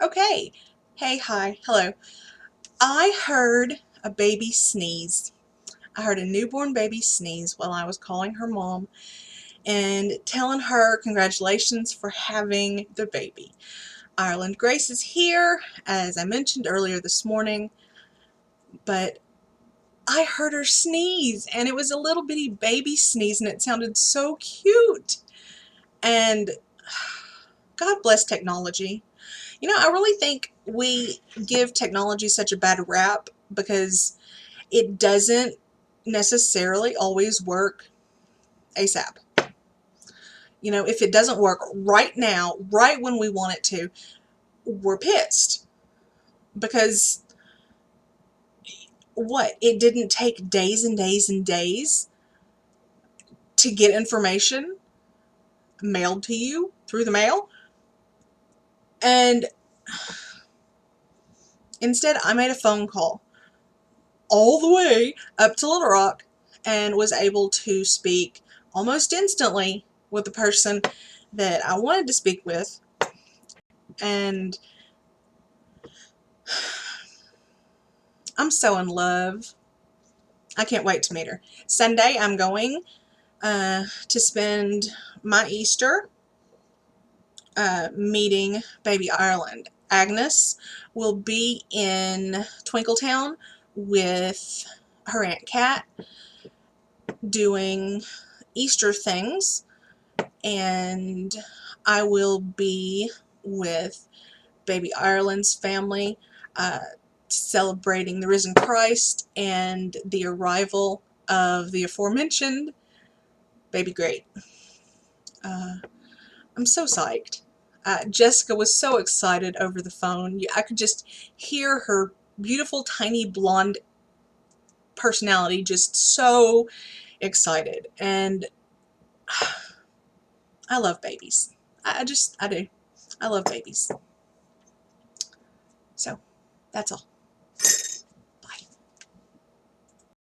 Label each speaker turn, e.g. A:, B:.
A: Okay. Hey, hi, hello. I heard a baby sneeze. I heard a newborn baby sneeze while I was calling her mom and telling her congratulations for having the baby. Ireland Grace is here, as I mentioned earlier this morning, but I heard her sneeze, and it was a little bitty baby sneeze, and it sounded so cute. And God bless technology. I really think we give technology such a bad rap because it doesn't necessarily always work ASAP. If it doesn't work right now, right when we want it to, we're pissed because it didn't take days and days and days to get information mailed to you through the mail. And instead, I made a phone call all the way up to Little Rock and was able to speak almost instantly with the person that I wanted to speak with. And I'm so in love. I can't wait to meet her. Sunday, I'm going to spend my Easter meeting baby Ireland. Agnes will be in Twinkletown with her Aunt Kat doing Easter things, and I will be with baby Ireland's family celebrating the risen Christ and the arrival of the aforementioned baby Great. I'm so psyched. Jessica was so excited over the phone. I could just hear her beautiful, tiny, blonde personality just so excited. And I love babies. I do. I love babies. So, that's all.